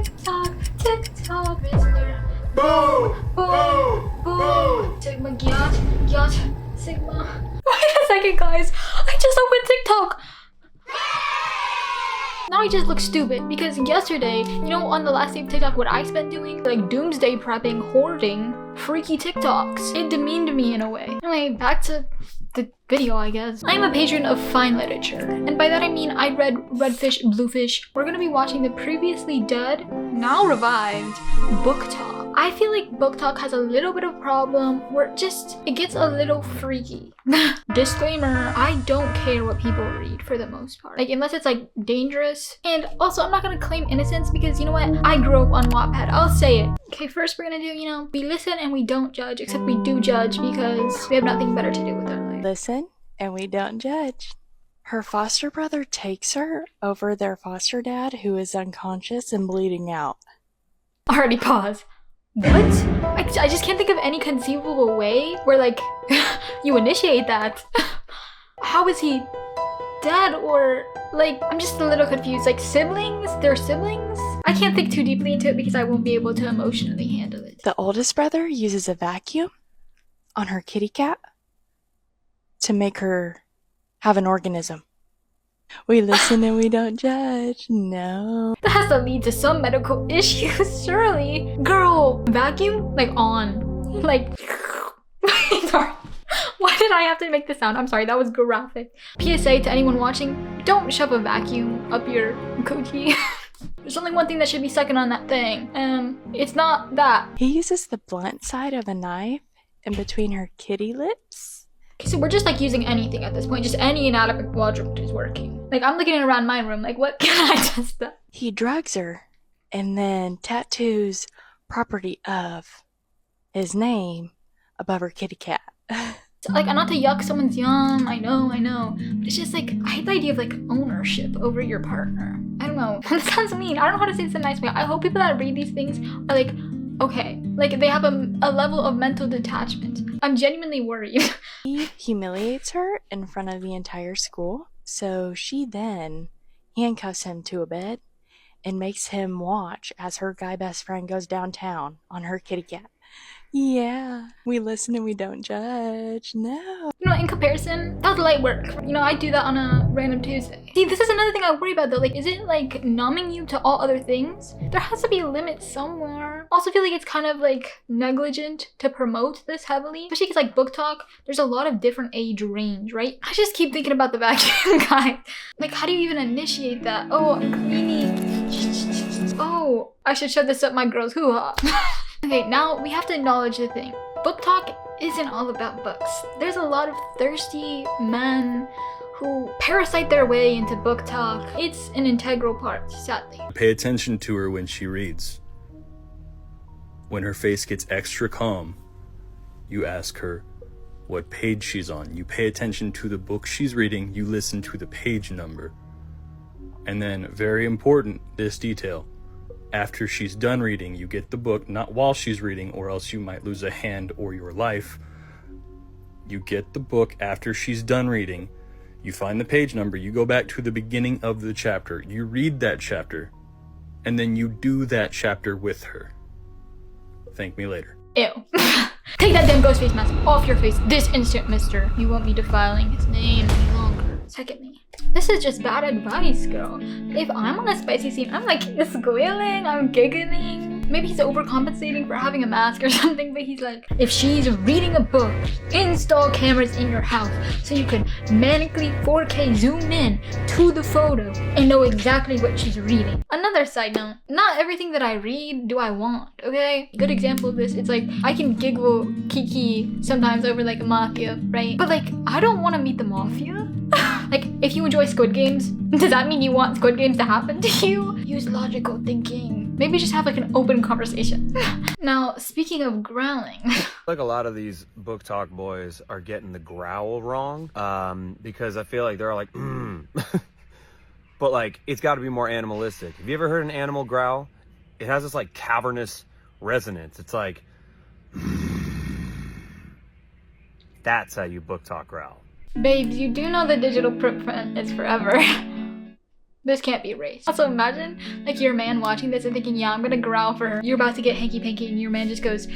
TikTok, TikTok, Mr. Boo, boo, boo. Sigma, gyat, Sigma. Wait a second, guys. I just opened TikTok. Now I just look stupid because yesterday, you know, on the last day of TikTok, what I spent doing? Like doomsday prepping, hoarding, freaky TikToks. It demeaned me in a way. Anyway, back to the video, I guess. I'm a patron of fine literature, and by that I mean I read Redfish, Bluefish. We're gonna be watching the previously dead, now revived, BookTok. I feel like BookTok has a little bit of problem where it gets a little freaky. Disclaimer, I don't care what people read for the most part. Like, unless it's like dangerous. And also, I'm not gonna claim innocence because you know what? I grew up on Wattpad, I'll say it. Okay, first we're gonna do, you know, we listen and we don't judge, except we do judge because we have nothing better to do with our life. Listen and we don't judge. Her foster brother takes her over their foster dad who is unconscious and bleeding out. Already pause. What? I just can't think of any conceivable way where like you initiate that. How is he dead? Or like, I'm just a little confused. Like siblings? They're siblings? I can't think too deeply into it because I won't be able to emotionally handle it. The oldest brother uses a vacuum on her kitty cat to make her have an organism. We listen and we don't judge. No. That has to lead to some medical issues, surely. Girl, vacuum? Like on. Like, sorry. Why did I have to make this sound? I'm sorry, that was graphic. PSA to anyone watching, don't shove a vacuum up your coochie. There's only one thing that should be sucking on that thing. It's not that. He uses the blunt side of a knife in between her kitty lips. Okay, so we're just like using anything at this point. Just any inanimate object is working. Like, I'm looking around my room, like, what can I test that? He drugs her and then tattoos property of his name above her kitty cat. Like, not to yuck someone's yum, I know. But it's just like, I hate the idea of like ownership over your partner. I don't know. That sounds mean. I don't know how to say this in a nice way. I hope people that read these things are like, okay, like they have a level of mental detachment. I'm genuinely worried. He humiliates her in front of the entire school, so she then handcuffs him to a bed and makes him watch as her guy best friend goes downtown on her kitty cat. Yeah, we listen and we don't judge. No. You know, in comparison, that's light work. You know, I do that on a random Tuesday. See, this is another thing I worry about though. Like, is it like numbing you to all other things? There has to be a limit somewhere. Also feel like it's kind of like negligent to promote this heavily. Especially because like BookTok, there's a lot of different age range, right? I just keep thinking about the vacuum guy. Like, how do you even initiate that? Oh, I'm cleaning. Oh, I should shove this up my girl's hoo-ha. Okay, now we have to acknowledge the thing. BookTok isn't all about books. There's a lot of thirsty men who parasite their way into BookTok. It's an integral part, sadly. Pay attention to her when she reads. When her face gets extra calm, you ask her what page she's on. You pay attention to the book she's reading. You listen to the page number. And then, very important, this detail. After she's done reading, you get the book, not while she's reading, or else you might lose a hand or your life. You get the book after she's done reading. You find the page number. You go back to the beginning of the chapter. You read that chapter. And then you do that chapter with her. Thank me later. Ew. Take that damn ghost face mask off your face this instant, mister. You won't be defiling his name any longer. Secondly, this is just bad advice, girl. If I'm on a spicy scene, I'm like squealing, I'm giggling. Maybe he's overcompensating for having a mask or something, but he's like, if she's reading a book, install cameras in your house so you can manically 4K zoom in to the photo and know exactly what she's reading. Another side note, not everything that I read do I want, okay? Good example of this, it's like, I can giggle kiki sometimes over like a mafia, right? But like, I don't want to meet the mafia. Like, if you enjoy Squid Games, does that mean you want Squid Games to happen to you? Use logical thinking. Maybe just have like an open conversation. Now, speaking of growling. Like a lot of these BookTok boys are getting the growl wrong, because I feel like they're like, but like, it's got to be more animalistic. Have you ever heard an animal growl? It has this like cavernous resonance. It's like, that's how you BookTok growl. Babes, you do know the digital footprint is forever. This can't be race. Also imagine like your man watching this and thinking, yeah, I'm gonna growl for her. You're about to get hanky-panky and your man just goes,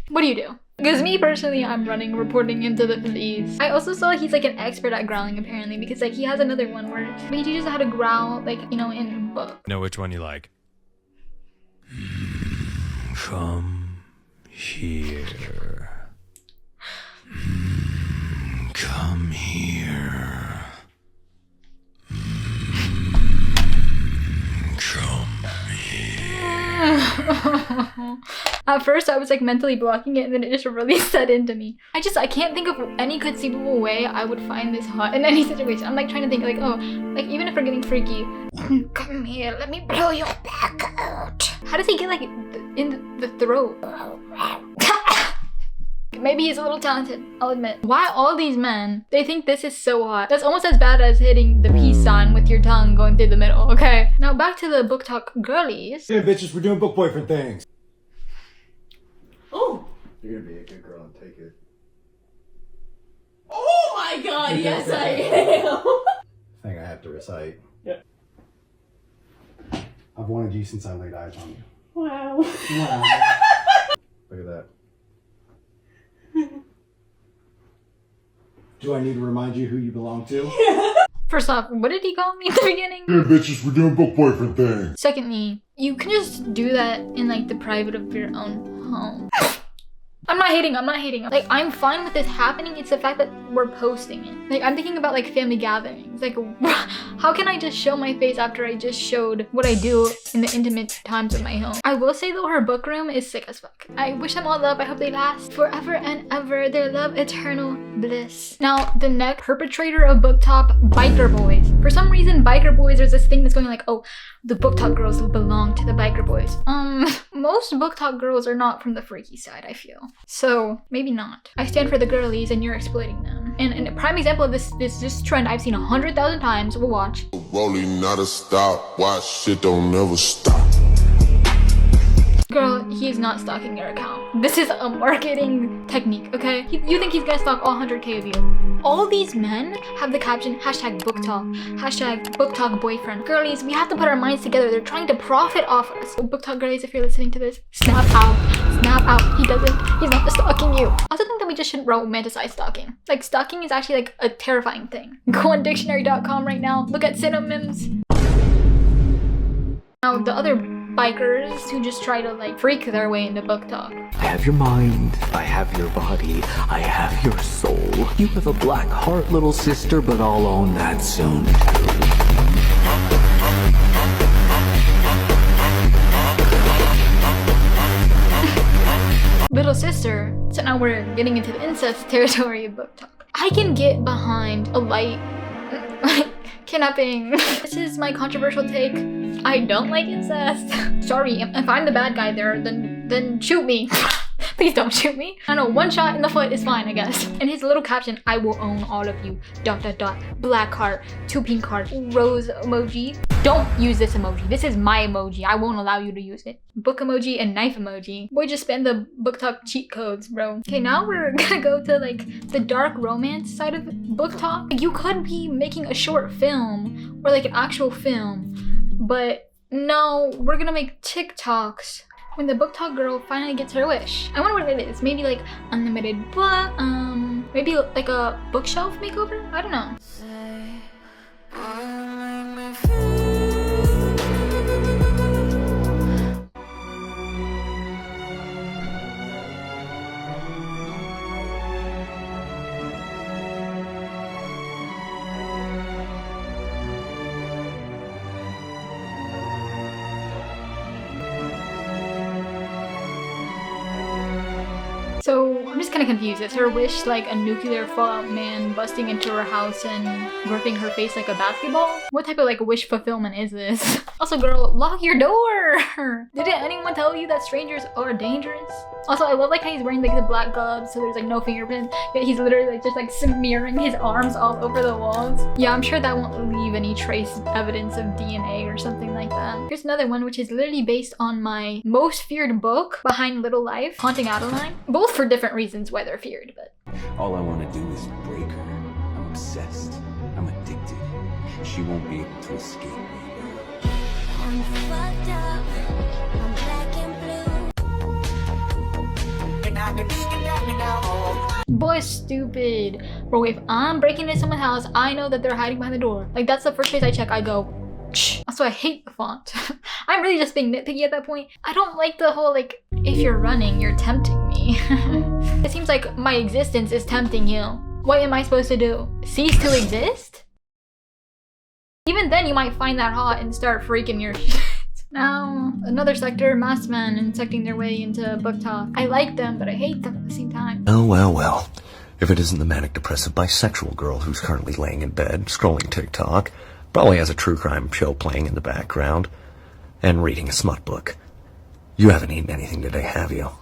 what do you do? Because me personally, I'm running, reporting him to the police. I also saw he's like an expert at growling apparently, because like he has another one where he teaches how to growl like, you know, in a book. Know which one you like. Come here. Come here. Come here. At first I was like mentally blocking it and then it just really set into me. I can't think of any conceivable way I would find this hot in any situation. I'm like trying to think like, oh, like even if we're getting freaky, come here, let me blow your back out. How does he get like in the throat? Maybe he's a little talented, I'll admit. Why all these men, they think this is so hot? That's almost as bad as hitting the peace sign with your tongue going through the middle, okay? Now back to the book talk girlies. Yeah, bitches, we're doing book boyfriend things. Oh! You're gonna be a good girl and take it. Oh my god, yes I am! Thing I have to recite. Yeah. I've wanted you since I laid eyes on you. Wow. Wow. Look at that. Do I need to remind you who you belong to? First off, what did he call me at the beginning? Yeah, bitches, we're doing book boyfriend things. Secondly, you can just do that in like the private of your own home. I'm not hating. Like, I'm fine with this happening. It's the fact that we're posting it. Like, I'm thinking about like family gatherings. Like, how can I just show my face after I just showed what I do in the intimate times of my home? I will say though, her book room is sick as fuck. I wish them all love. I hope they last forever and ever. Their love, eternal bliss. Now, the next perpetrator of book talk, biker boys. For some reason, biker boys, there's this thing that's going like, oh, the book talk girls will belong to the biker boys. Most book talk girls are not from the freaky side, I feel. So maybe not. I stand for the girlies and you're exploiting them. And a prime example of this trend I've seen 100,000 times. We'll watch. Rolling, not a stop. Watch shit don't never stop. Girl, he's not stalking your account. This is a marketing technique, okay? You think he's gonna stalk all 100k of you. All these men have the caption hashtag book talk, hashtag book talk boyfriend. Girlies, we have to put our minds together. They're trying to profit off us. So book talk girlies, if you're listening to this, snap out. Snap out. He's not stalking you. I also think that we just shouldn't romanticize stalking. Like, stalking is actually like a terrifying thing. Go on dictionary.com right now. Look at synonyms. Now, the other bikers who just try to like freak their way into book talk. I have your mind, I have your body, I have your soul. You have a black heart, little sister, but I'll own that soon too. Little sister. So now we're getting into the incest territory of book talk. I can get behind a light kidnapping. This is my controversial take. I don't like incest. Sorry, if I'm the bad guy there, then shoot me. Please don't shoot me. I know, one shot in the foot is fine, I guess. And his little caption, I will own all of you, ... Black heart, 2 pink heart, rose emoji. Don't use this emoji. This is my emoji. I won't allow you to use it. Book emoji and knife emoji. Boy, just spam the book talk cheat codes, bro. Okay, now we're gonna go to like the dark romance side of book talk. You could be making a short film or like an actual film, but no, we're gonna make TikToks when the book talk girl finally gets her wish. I wonder what it is. Maybe like unlimited book, maybe like a bookshelf makeover? I don't know. So I'm just kind of confused. Is her wish like a nuclear fallout man busting into her house and gripping her face like a basketball? What type of like wish fulfillment is this? Also, girl, lock your door! Didn't anyone tell you that strangers are dangerous? Also, I love like how he's wearing like the black gloves so there's like no fingerprints, yet he's literally like just like smearing his arms all over the walls. Yeah, I'm sure that won't leave any trace evidence of DNA or something like that. Here's another one which is literally based on my most feared book, Behind Little Life, Haunting Adaline. Both for different reasons why they're feared, but All I want to do is break her. I'm obsessed. I'm addicted. she won't be able to escape me. I'm fucked up. I'm black and blue. Boy, stupid. Bro, if I'm breaking into someone's house, I know that they're hiding behind the door. Like, that's the first place I check. I go, shh. Also, I hate the font. I'm really just being nitpicky at that point. I don't like the whole, like, if you're running, you're tempting me. It seems like my existence is tempting you. What am I supposed to do? Cease to exist? Even then, you might find that hot and start freaking your shit. Now, another sector, masked men insecting their way into booktok. I like them, but I hate them at the same time. Oh, well. If it isn't the manic depressive bisexual girl who's currently laying in bed, scrolling TikTok, probably has a true crime show playing in the background, and reading a smut book. You haven't eaten anything today, have you?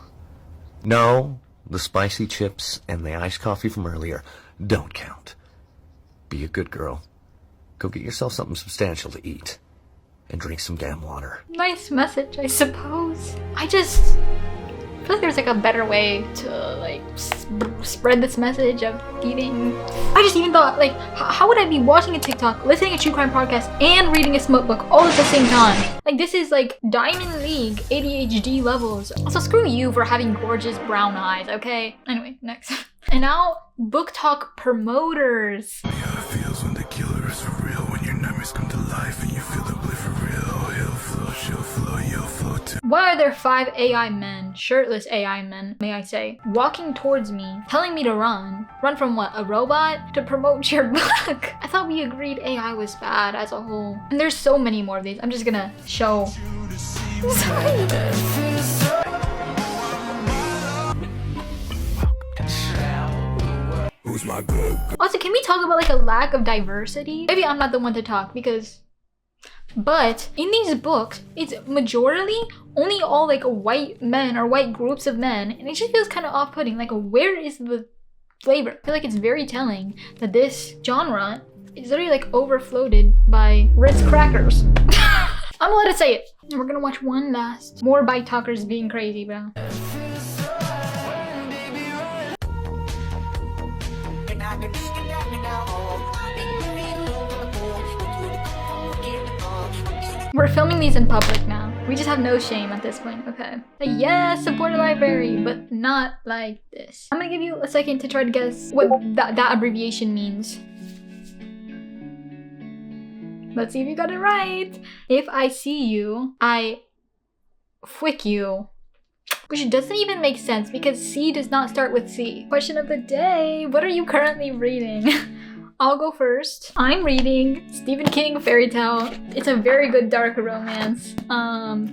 No, the spicy chips and the iced coffee from earlier don't count. Be a good girl. Go get yourself something substantial to eat. And drink some damn water. Nice message, I suppose. I feel like there's like a better way to like spread this message of eating. I just even thought, like, how would I be watching a TikTok, listening to a true crime podcast, and reading a smut book all at the same time? Like, this is like Diamond League ADHD levels. Also, screw you for having gorgeous brown eyes, okay? Anyway, next. And now, booktok promoters. You know how it feels when the killer is for real, when your nightmares come to life and you feel the blade for real. He'll flow, she'll flow, you'll flow too. Why are there 5 AI men, shirtless AI men, may I say, walking towards me, telling me to run? Run from what, a robot? To promote your book? I thought we agreed AI was bad as a whole. And there's so many more of these. I'm just gonna show. Who's my good? Also, can we talk about like a lack of diversity? Maybe I'm not the one to talk because... But in these books, it's majorly only all like white men or white groups of men. And it just feels kind of off-putting. Like, where is the flavor? I feel like it's very telling that this genre is literally like overfloated by Ritz crackers. I'm allowed to say it. And we're gonna watch one last. More bike talkers being crazy, bro. We're filming these in public now. We just have no shame at this point, okay? Like, yes, support a library, but not like this. I'm gonna give you a second to try to guess what that abbreviation means. Let's see if you got it right. If I see you, I fwick you. Which doesn't even make sense because C does not start with C. Question of the day, what are you currently reading? I'll go first. I'm reading Stephen King fairy tale. It's a very good dark romance.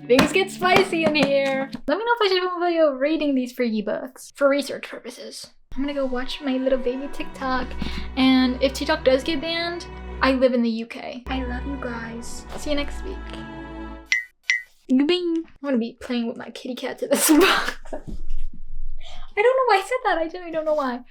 Things get spicy in here. Let me know if I should film a video reading these freaky books for research purposes. I'm gonna go watch my little baby TikTok. And if TikTok does get banned, I live in the UK. I love you guys. See you next week. Bing. I'm gonna be playing with my kitty cat to this box. I don't know why I said that. I don't know why.